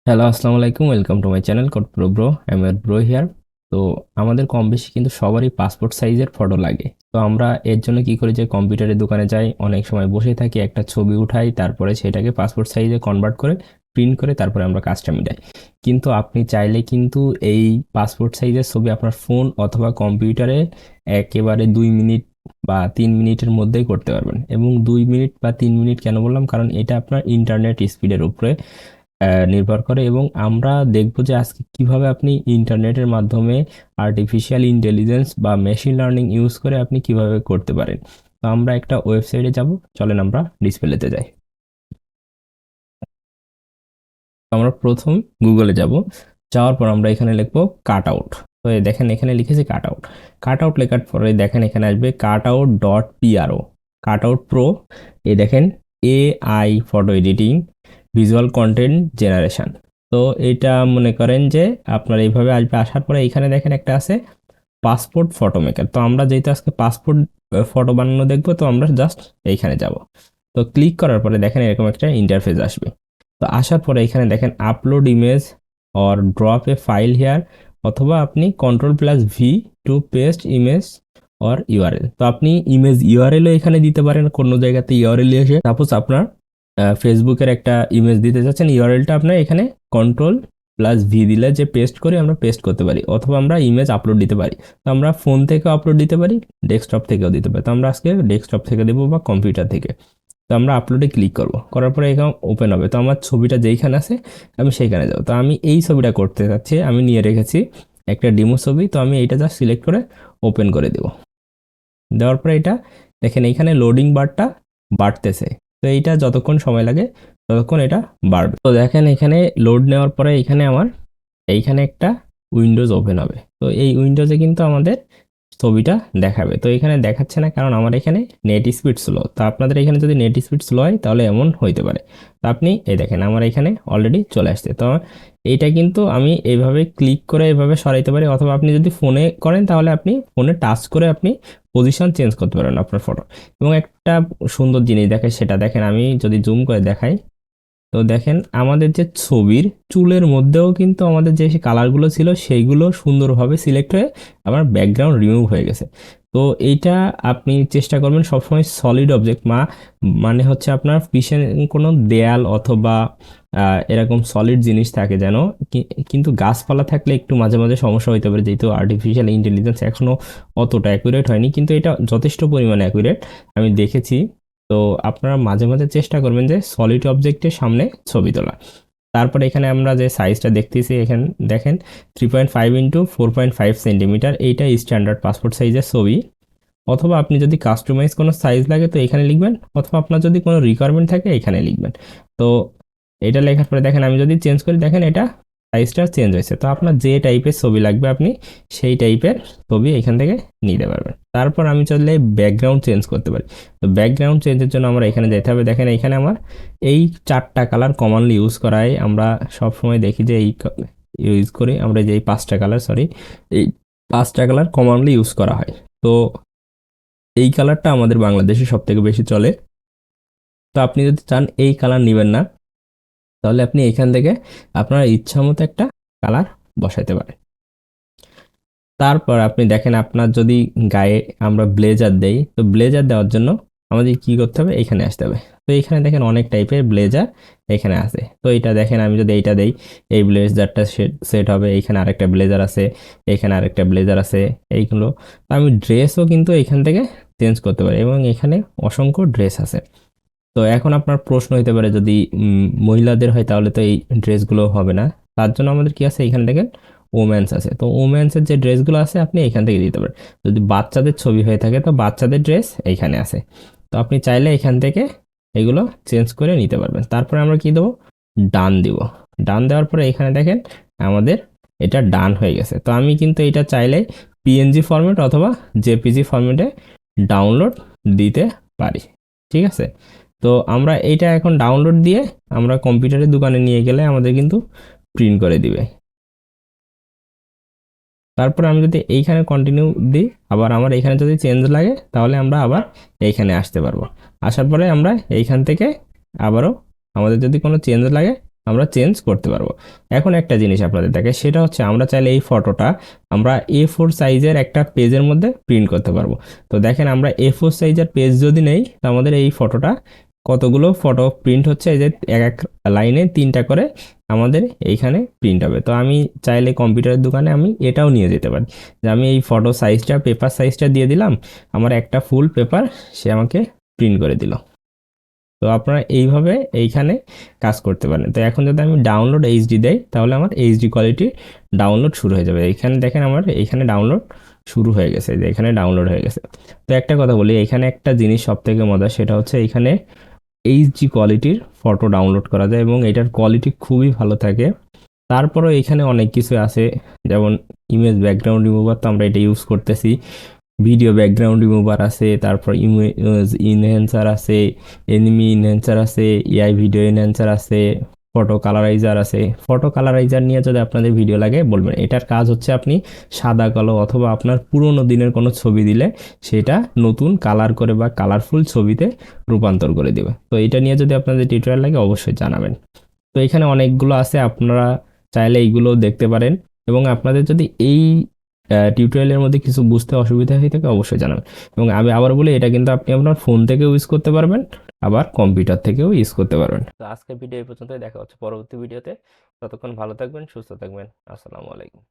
Hello, আসসালামু আলাইকুম। Welcome to my channel code pro bro. I am your bro here. তো আমাদের কম বেশি কিন্তু সবারই পাসপোর্ট সাইজের ফটো লাগে। তো আমরা এর জন্য কি করি যে কম্পিউটারের দোকানে যাই, অনেক সময় বসে থাকি, একটা ছবি উঠাই, তারপরে সেটাকে পাসপোর্ট সাইজে কনভার্ট করে প্রিন্ট করে তারপরে আমরা কাজটা মিটাই। কিন্তু আপনি চাইলে কিন্তু এই পাসপোর্ট সাইজের ছবি আপনার ফোন অথবা কম্পিউটারে একেবারে 2 মিনিট বা 3 মিনিটের মধ্যেই করতে পারবেন। এবং 2 মিনিট বা 3 মিনিট কেন বললাম, কারণ এটা আপনার ইন্টারনেট স্পিডের উপরে নির্ভর করে। এবং আমরা দেখব যে আজকে কিভাবে আপনি ইন্টারনেটের মাধ্যমে আর্টিফিশিয়াল ইন্টেলিজেন্স বা মেশিন লার্নিং ইউজ করে আপনি কিভাবে করতে পারেন। তো আমরা একটা ওয়েবসাইটে যাব, চলেন আমরা ডিসপ্লেতে যাই। তো আমরা প্রথম গুগলে যাব, যাওয়ার পর আমরা এখানে লিখবো কাট আউট। তো এই দেখেন এখানে লিখেছি কাট আউট। কাট আউট লেখার পরে দেখেন এখানে আসবে cut out dot PRO, cut out pro. এই দেখেন AI photo editing, visual content generation. তো এটা মনে করেন যে আপনার এইভাবে আসবে। আসার পরে এখানে দেখেন একটা আছে পাসপোর্ট ফটো মেকার। তো আমরা যেহেতু আজকে পাসপোর্ট ফটো বানানো দেখবো, তো আমরা জাস্ট এইখানে যাব। তো ক্লিক করার পরে দেখেন এরকম একটা ইন্টারফেস আসবে। তো আসার পরে এখানে দেখেন upload image or drop a file here, অথবা আপনি control V to paste image or URL. তো আপনি ইমেজ ইউআরএলও এখানে দিতে পারেন, কোনো জায়গাতে ইউআরএল এসে সাপোজ আপনার ফেসবুকের একটা ইমেজ দিতে চাচ্ছেন, ইউআরএলটা আপনার এখানে কন্ট্রোল+V দিলে যে পেস্ট করে আমরা পেস্ট করতে পারি, অথবা আমরা ইমেজ আপলোড দিতে পারি। তো আমরা ফোন থেকেও আপলোড দিতে পারি, ডেস্কটপ থেকেও দিতে পারি। তো আমরা আজকে ডেস্কটপ থেকে দেবো বা কম্পিউটার থেকে। তো আমরা আপলোডে ক্লিক করব, করার পরে এখানে ওপেন হবে। তো আমার ছবিটা যেইখানে আছে আমি সেইখানে যাব। তো আমি এই ছবিটা করতে চাচ্ছি, আমি নিয়ে রেখেছি একটা ডেমো ছবি। তো আমি এইটা জাস্ট সিলেক্ট করে ওপেন করে দেব। দেওয়ার পরে এটা দেখেন এইখানে লোডিং বারটা বাড়তেছে। তো এইটা যতক্ষণ সময় লাগে ততক্ষণ এটা বাড়বে। তো দেখেন এখানে লোড নেওয়ার পরে এখানে আমার এইখানে একটা উইন্ডোজ ওপেন হবে। তো এই উইন্ডোজে কিন্তু আমাদের ছবিটা দেখাবে। তো এখানে দেখাচ্ছে না, কারণ আমার এখানে নেট স্পিড স্লো। তো আপনাদের এখানে যদি নেট স্পিড স্লো হয় তাহলে এমন হইতে পারে। তো আপনি এই দেখেন আমার এখানে অলরেডি চলে আসছে। তো এইটা কিন্তু আমি এইভাবে ক্লিক করে এইভাবে সরাইতে পারি, অথবা আপনি যদি ফোনে করেন তাহলে আপনি ফোনে টাচ করে আপনি পজিশন চেঞ্জ করতে পারেন আপনার ফটো। এবং একটা সুন্দর জিনিস দেখে, সেটা দেখেন আমি যদি জুম করে দেখাই। তো দেখেন আমাদের যে ছবির চুলের মধ্যেও কিন্তু আমাদের যে কালারগুলো ছিল সেইগুলো সুন্দরভাবে সিলেক্ট হয়ে আমার ব্যাকগ্রাউন্ড রিমুভ হয়ে গেছে। তো এইটা আপনি চেষ্টা করবেন সবসময় সলিড অবজেক্ট মানে হচ্ছে আপনার পিছনে কোনো দেয়াল অথবা এরকম সলিড জিনিস থাকে যেন। কিন্তু গাছপালা থাকলে একটু মাঝে মাঝে সমস্যা হতে পারে, যেহেতু আর্টিফিশিয়াল ইন্টেলিজেন্স এখনো অতটা অ্যাকুরেট হয়নি, কিন্তু এটা যথেষ্ট পরিমাণে অ্যাকুরেট আমি দেখেছি। তো আপনারা মাঝে মাঝে চেষ্টা করবেন যে সলিড অবজেক্টের সামনে ছবি তোলা। তারপরে এখানে আমরা যে সাইজটা দেখতেছি, এখানে দেখেন 3.5x4.5 সেন্টিমিটার, এইটা স্ট্যান্ডার্ড পাসপোর্ট সাইজের ছবি। অথবা আপনি যদি কাস্টমাইজ কোনো সাইজ লাগে তো এখানে লিখবেন, অথবা আপনার যদি কোনো রিকোয়ারমেন্ট থাকে এখানে লিখবেন। তো এটা লেখার পরে দেখেন আমি যদি চেঞ্জ করি, দেখেন এটা সাইজটা চেঞ্জ হয়েছে। তো আপনার যে টাইপের ছবি লাগবে আপনি সেই টাইপের ছবি এখান থেকে নিতে পারবেন। তারপর আমি চাইলে ব্যাকগ্রাউন্ড চেঞ্জ করতে পারি। তো ব্যাকগ্রাউন্ড চেঞ্জের জন্য আমরা এখানে যেতে হবে। দেখেন এখানে আমার এই 4টা কালার কমনলি ইউজ করা হয়। আমরা সব সময় দেখি যে এই ইউজ করি আমরা, যে এই 5টা কালার, সরি, এই 5টা কালার কমনলি ইউজ করা হয়। তো এই কালারটা আমাদের বাংলাদেশে সব থেকে বেশি চলে। তো আপনি যদি চান এই কালার নেবেন না, তাহলে আপনি এখান থেকে আপনার ইচ্ছা মতো একটা কালার বসাইতে পারেন। তারপর আপনি দেখেন আপনার যদি গায়ে আমরা ব্লেজার দেই, তো ব্লেজার দেওয়ার জন্য আমাদের কি করতে হবে, এখানে আসতে হবে। তো এখানে দেখেন অনেক টাইপের ব্লেজার এখানে আছে। তো এটা দেখেন আমি যদি এইটা দেই, এই ব্লেজারটা সেট হবে। এখানে আরেকটা ব্লেজার আছে, এখানে আরেকটা ব্লেজার আছে, এইগুলো। তো আমি ড্রেসও কিন্তু এখান থেকে চেঞ্জ করতে পারি, এবং এখানে অসংখ্য ড্রেস আছে। তো এখন আপনার প্রশ্ন হইতে পারে, যদি মহিলাদের হয় তাহলে তো এই ড্রেসগুলো হবে না। তার জন্য আমাদের কি আছে, এখানে দেখেন ওমেন্স আছে। তো ওমেন্সের যে ড্রেসগুলো আছে আপনি এখান থেকে দিতে পারেন। যদি বাচ্চাদের ছবি হয়ে থাকে তো বাচ্চাদের ড্রেস এইখানে আছে। তো আপনি চাইলে এখান থেকে এগুলো চেঞ্জ করে নিতে পারবেন। তারপরে আমরা কি দেবো, ডান দিব। ডান দেওয়ার পরে এখানে দেখেন আমাদের এটা ডান হয়ে গেছে। তো আমি কিন্তু এটা চাইলে পিএনজি ফরম্যাট অথবা জেপিজি ফরম্যাটে ডাউনলোড দিতে পারি। ঠিক আছে। তো আমরা এইটা এখন ডাউনলোড দিয়ে আমরা কম্পিউটারের দোকানে নিয়ে গেলে আমাদের কিন্তু প্রিন্ট করে দিবে। তারপরে আমি যদি এইখানে কন্টিনিউ দিই, আবার আমার এইখানে যদি চেঞ্জ লাগে তাহলে আমরা আবার এইখানে আসতে পারবো। আসার পরে আমরা এইখান থেকে আবারও আমাদের যদি কোনো চেঞ্জ লাগে আমরা চেঞ্জ করতে পারবো। এখন একটা জিনিস আপনাদের দেখে, সেটা হচ্ছে আমরা চাইলে এই ফটোটা আমরা A4 সাইজের একটা পেজের মধ্যে প্রিন্ট করতে পারবো। তো দেখেন আমরা A4 সাইজের পেজ যদি নেই, তো আমাদের এই ফটোটা কতগুলো ফটো প্রিন্ট হচ্ছে, এই যে এক এক লাইনে 3টা করে আমাদের এইখানে প্রিন্ট হবে। তো আমি চাইলে কম্পিউটারের দোকানে আমি এটাও নিয়ে যেতে পারি, যে আমি এই ফটো সাইজটা, পেপার সাইজটা দিয়ে দিলাম, আমার একটা ফুল পেপার সে আমাকে প্রিন্ট করে দিল। তো আপনারা এইভাবে এইখানে কাজ করতে পারেন। তো এখন যদি আমি ডাউনলোড এইচডি দেই, তাহলে আমার এইচডি কোয়ালিটি ডাউনলোড শুরু হয়ে যাবে। এইখানে দেখেন আমার এইখানে ডাউনলোড শুরু হয়ে গেছে, যে এখানে ডাউনলোড হয়ে গেছে। তো একটা কথা বলি, এখানে একটা জিনিস সব থেকে মজা, সেটা হচ্ছে এখানে এইচডি কোয়ালিটির ফটো ডাউনলোড করা যায় এবং এটার কোয়ালিটি খুবই ভালো থাকে। তারপরেও এখানে অনেক কিছু আছে, যেমন ইমেজ ব্যাকগ্রাউন্ড রিমুভার, তো আমরা এটা ইউজ করতেছি। ভিডিও ব্যাকগ্রাউন্ড রিমুভার আছে, তারপর ইমেজ ইনহ্যান্সার আছে, এনিমি ইনহ্যান্সার আছে, এআই ভিডিও এনহ্যান্সার আছে, ফটো কালারাইজার আছে। ফটো কালারাইজার নিয়ে যদি আপনাদের ভিডিও লাগে বলবেন। এটার কাজ হচ্ছে আপনি সাদা কালো অথবা আপনার পুরোনো দিনের কোনো ছবি দিলে সেটা নতুন কালার করে বা কালারফুল ছবিতে রূপান্তর করে দেবে। তো এটা নিয়ে যদি আপনাদের টিউটোরিয়াল লাগে অবশ্যই জানাবেন। তো এখানে অনেকগুলো আছে, আপনারা চাইলে এইগুলো দেখতে পারেন। এবং আপনাদের যদি এই টিউটোরিয়ালের মধ্যে কিছু বুঝতে অসুবিধা হয়ে থাকে অবশ্যই জানাবেন। এবং আমি আবার বলি, এটা কিন্তু আপনি আপনার ফোন থেকেও ইউজ করতে পারবেন, আবার কম্পিউটার থেকেও ইউজ করতে পারবেন। তো আজকের ভিডিও এই পর্যন্ত, দেখা হচ্ছে পরবর্তী ভিডিওতে। ততক্ষণ ভালো থাকবেন, সুস্থ থাকবেন। আসসালামু আলাইকুম।